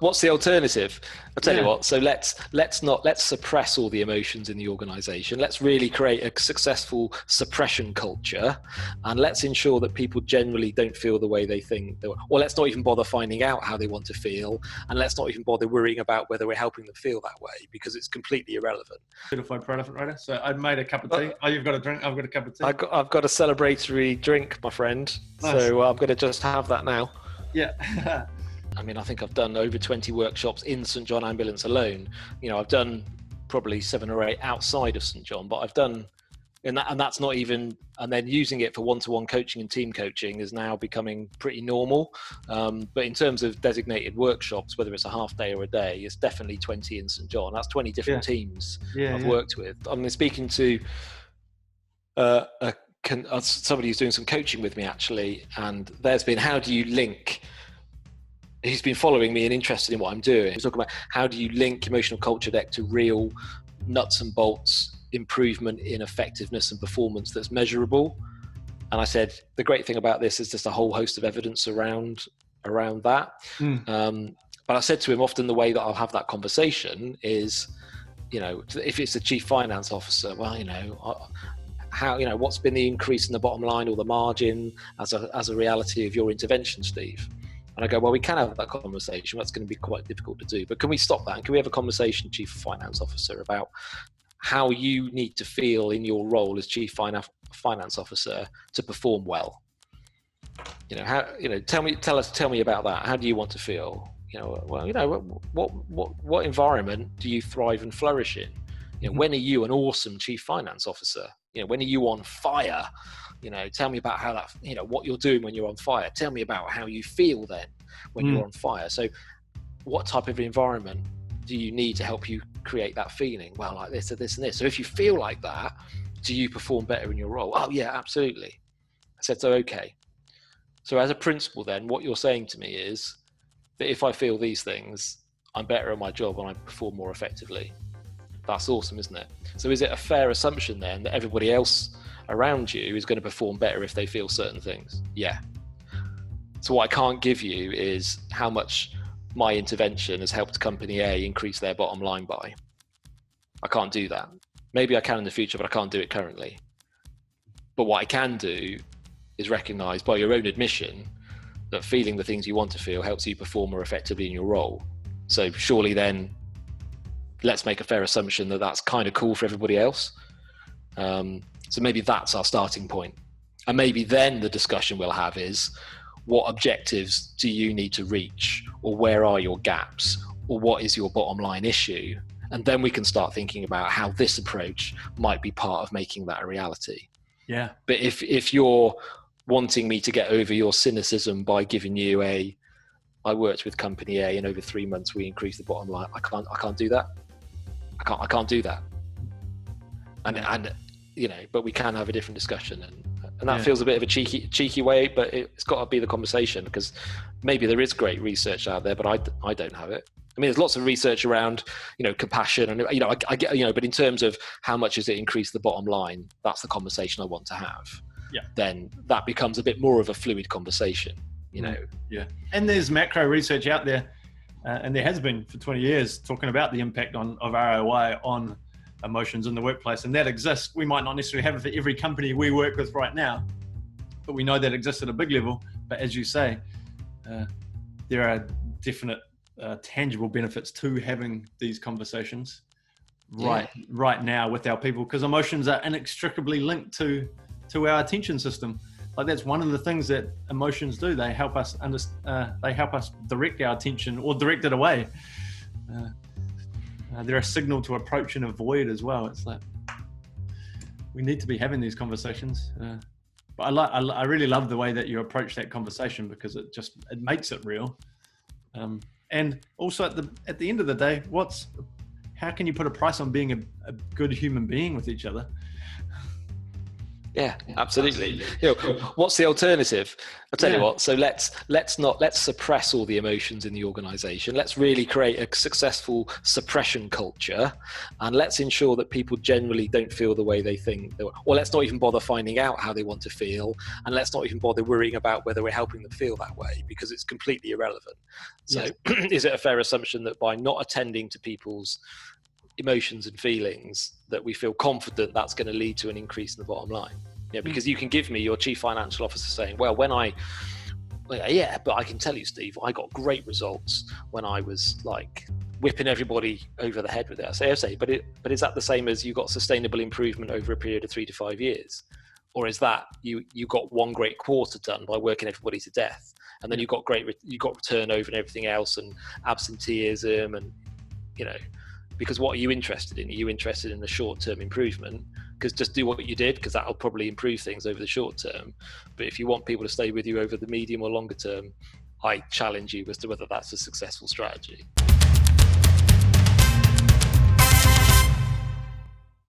What's the alternative? I'll tell you what. So let's suppress all the emotions in the organization. Let's really create a successful suppression culture, and let's ensure that people generally don't feel the way they think, or let's not even bother finding out how they want to feel, and let's not even bother worrying about whether we're helping them feel that way, because it's completely irrelevant. Certified pro elephant rider. So I've made a cup of tea. Oh, you've got a drink. I've got a cup of tea. I've got a celebratory drink, my friend. Nice. So I'm going to just have that now. Yeah. I mean, I think I've done over 20 workshops in St John Ambulance alone. I've done probably 7 or 8 outside of St John, but I've done, and that's not even, and then using it for one-to-one coaching and team coaching is now becoming pretty normal. But in terms of designated workshops, whether it's a half day or a day, it's definitely 20 in St John. That's 20 different teams I've worked with. I'm speaking to somebody who's doing some coaching with me actually, and there's been, how do you link, he's been following me and interested in what I'm doing. He's talking about how do you link emotional culture deck to real nuts and bolts improvement in effectiveness and performance that's measurable. And I said, the great thing about this is just a whole host of evidence around that. But I said to him, often the way that I'll have that conversation is, if it's a chief finance officer, well, how, what's been the increase in the bottom line or the margin as a reality of your intervention, Steve? And I go, well, we can have that conversation. That's going to be quite difficult to do. But can we stop that? And can we have a conversation, Chief Finance Officer, about how you need to feel in your role as Chief Finance Officer to perform well? Tell me about that. How do you want to feel? What environment do you thrive and flourish in? When are you an awesome Chief Finance Officer? When are you on fire? Tell me about how that, what you're doing when you're on fire. Tell me about how you feel then when you're on fire. So what type of environment do you need to help you create that feeling? Well, like this or this and this. So if you feel like that, do you perform better in your role? Oh yeah, absolutely. I said, so, okay. So as a principal then, what you're saying to me is that if I feel these things, I'm better at my job and I perform more effectively. That's awesome, isn't it? So is it a fair assumption then that everybody else around you is going to perform better if they feel certain things? Yeah. So what I can't give you is how much my intervention has helped company A increase their bottom line by. I can't do that. Maybe I can in the future, but I can't do it currently. But what I can do is recognize by your own admission that feeling the things you want to feel helps you perform more effectively in your role. So surely then let's make a fair assumption that that's kind of cool for everybody else. So maybe that's our starting point. And maybe then the discussion we'll have is, what objectives do you need to reach? Or where are your gaps? Or what is your bottom line issue? And then we can start thinking about how this approach might be part of making that a reality. Yeah. But if you're wanting me to get over your cynicism by giving you I worked with company A and over 3 months we increased the bottom line, I can't do that. I can't do that. And but we can have a different discussion, and that feels a bit of a cheeky way, but it's got to be the conversation, because maybe there is great research out there, but I don't have it. I mean, there's lots of research around, compassion, and I get, but in terms of how much does it increase the bottom line, that's the conversation I want to have. Yeah. Then that becomes a bit more of a fluid conversation, Yeah. And there's macro research out there, and there has been for 20 years talking about the impact of ROI on emotions in the workplace, and that exists. We might not necessarily have it for every company we work with right now, but we know that exists at a big level. But as you say, there are definite tangible benefits to having these conversations right now with our people, because emotions are inextricably linked to our attention system. Like, that's one of the things that emotions do. They help us they help us direct our attention or direct it away. They're a signal to approach and avoid as well. It's like, we need to be having these conversations. But I really love the way that you approach that conversation, because it makes it real. And also at the end of the day, how can you put a price on being a good human being with each other? Yeah, absolutely. What's the alternative? I'll tell you what. So let's suppress all the emotions in the organization. Let's really create a successful suppression culture, and let's ensure that people generally don't feel the way they think. Or let's not even bother finding out how they want to feel, and let's not even bother worrying about whether we're helping them feel that way, because it's completely irrelevant. So, is it a fair assumption that by not attending to people's emotions and feelings, that we feel confident that's going to lead to an increase in the bottom line? Because you can give me your chief financial officer saying, well, but I can tell you, Steve, I got great results when I was like whipping everybody over the head with it. I say, but is that the same as you got sustainable improvement over a period of 3 to 5 years? Or is that you got one great quarter done by working everybody to death, and then you got turnover and everything else, and absenteeism, and because what are you interested in? Are you interested in the short-term improvement? Because just do what you did, because that'll probably improve things over the short term. But if you want people to stay with you over the medium or longer term, I challenge you as to whether that's a successful strategy.